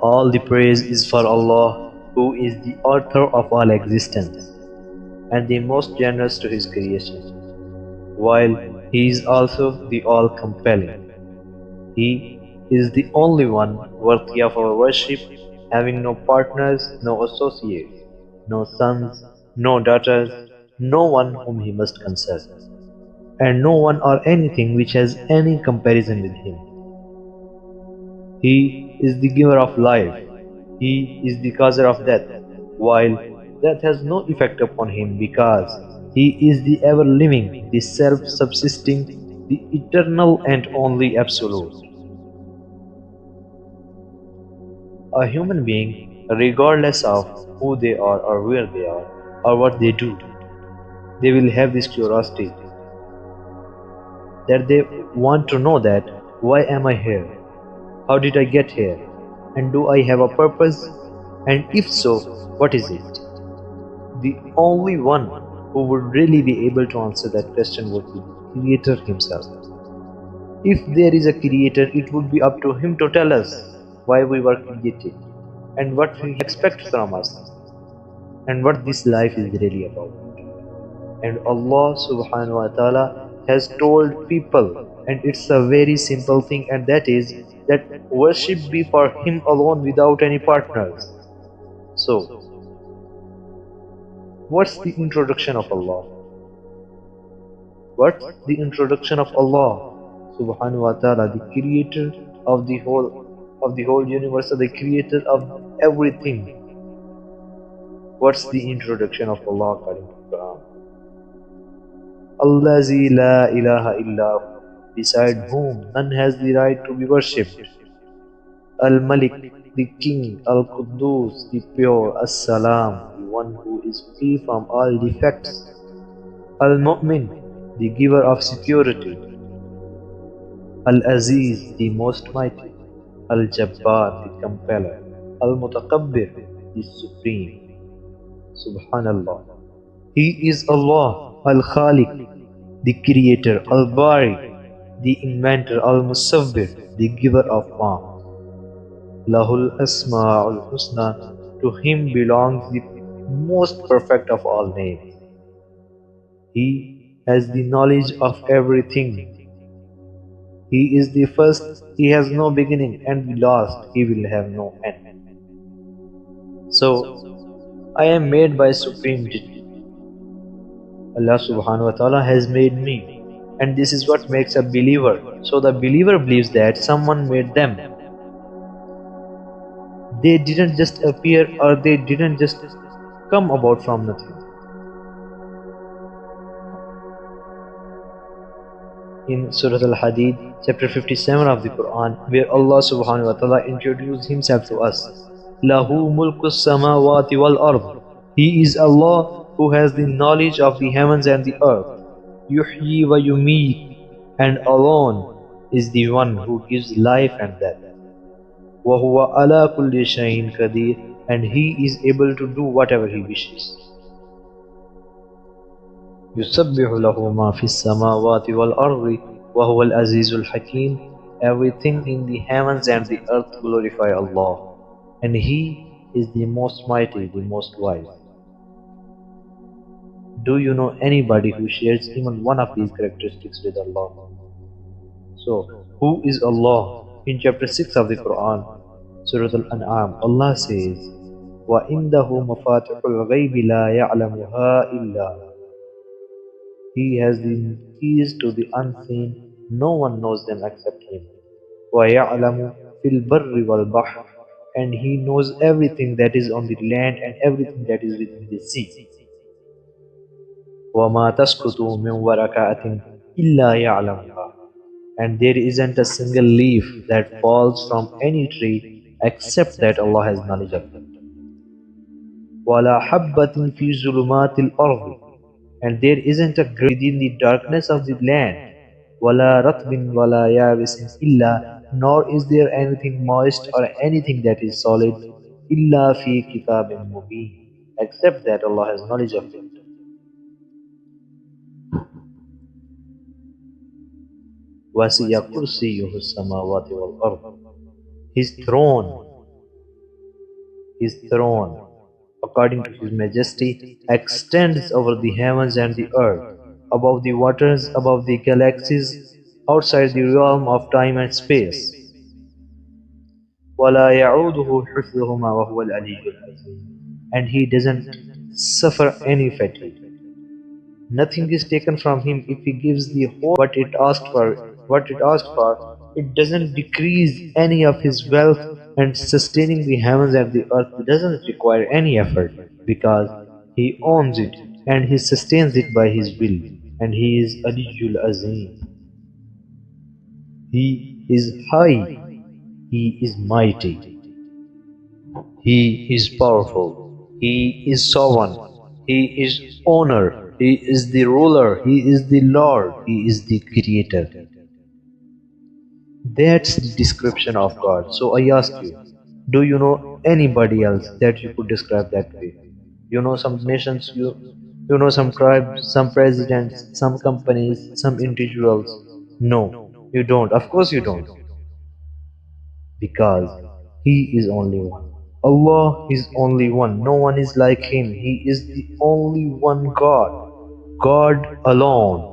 All the praise is for Allah, who is the author of all existence, and the most generous to His creation, while He is also the all-compelling. He is the only one worthy of our worship, having no partners, no associates, no sons, no daughters, no one whom He must consult, and no one or anything which has any comparison with Him. He is the giver of life. He is the causer of death, while death has no effect upon him because he is the ever living, the self subsisting, the eternal and only absolute. A human being, regardless of who they are or where they are or what they do, they will have this curiosity that they want to know that why am I here? How did I get here? And do I have a purpose? And if so, what is it? The only one who would really be able to answer that question would be the Creator Himself. If there is a Creator, it would be up to Him to tell us why we were created and what He expects from us and what this life is really about. And Allah subhanahu wa ta'ala has told people, and it's a very simple thing, and that is that worship be for Him alone without any partners. So, what's the introduction of Allah? What's the introduction of Allah subhanahu wa ta'ala, the creator of the whole universe, the creator of everything? What's the introduction of Allah according to the Quran? Al-Nazir la ilaha illa hu, beside whom none has the right to be worshipped. Al-Malik, the King, Al-Quddus, the pure, As-Salam, the one who is free from all defects. Al-Mu'min, the giver of security. Al-Aziz, the most mighty. Al-Jabbar, the compeller. Al-Mutakabbir, the supreme. Subhanallah. He is Allah, Al-Khaliq, the creator. Al-Bari, the inventor. Al-Musabbir, the giver of form. Lahul Asma'ul Husna, to Him belongs the most perfect of all names. He has the knowledge of everything. He is the first, He has no beginning, and the last, He will have no end. So, I am made by Supreme Deity. Allah subhanahu wa ta'ala has made me, and this is what makes a believer. So the believer believes that someone made them. They didn't just appear, or they didn't just come about from nothing. In Surah Al-Hadid, chapter 57 of the Quran, where Allah subhanahu wa ta'ala introduced Himself to us. Lahu mulku samawati wal ard. He is Allah who has the knowledge of the heavens and the earth. Yuhyi wa yumeet, and alone is the one who gives life and death. وَهُوَ عَلَى كُلِّ شَيْءٍ قَدِيرٌ, and He is able to do whatever He wishes. يُسَبِّحُ لَهُ مَا فِي السَّمَاوَاتِ وَالْأَرْضِ وَهُوَ الْعَزِيزُ الْحَكِيمُ. Everything in the heavens and the earth glorify Allah, and He is the most mighty, the most wise. Do you know anybody who shares even one of these characteristics with Allah? So, who is Allah? In chapter 6 of the Quran, Surah Al-An'am, Allah says, وَإِنَّهُ مَفَاتِحُ الْغَيْبِ لَا يَعْلَمُهَا إِلَّا. He has the keys to the unseen, no one knows them except Him. وَيَعْلَمُ فِي الْبَرِّ وَالْبَحْرِ, and He knows everything that is on the land and everything that is within the sea. وَمَا تَسْقُطُ مِنْ وَرَقَةٍ إِلَّا يَعْلَمُهَا, and there isn't a single leaf that falls from any tree except that Allah has knowledge of it. وَلَا حَبَّةٍ فِي ظُلُمَاتِ الْأَرْضِ, and there isn't a grain within the darkness of the land. وَلَا رَطْبٍ وَلَا يَابِسٍ إِلَّا, nor is there anything moist or anything that is solid, إِلَّا فِي كِتَابٍ مُبِينٍ, except that Allah has knowledge of it. وَسِعَ كُرْسِيُّهُ السَّمَاوَاتِ وَالْأَرْضِ. His throne His throne, according to his majesty, extends over the heavens and the earth, above the waters, above the galaxies, outside the realm of time and space. وَلَا يَعُودُهُ حِفْظُهُمَا وَهُوَ الْعَلِيُّ الْعَظِيمُ. And he doesn't suffer any fatigue. Nothing is taken from him if he gives the whole what it asked for, it doesn't decrease any of his wealth, and sustaining the heavens and the earth doesn't require any effort because he owns it and he sustains it by his will, and he is Aliyul Azim. He is high, he is mighty, he is powerful, he is sovereign, he is owner, he is the ruler, he is the Lord, he is the creator. That's the description of God. So I ask you, do you know anybody else that you could describe that way? You know some nations, you know some tribes, some presidents, some companies, some individuals. No, you don't. Of course you don't. Because He is only one. Allah is only one. No one is like Him. He is the only one God. God alone.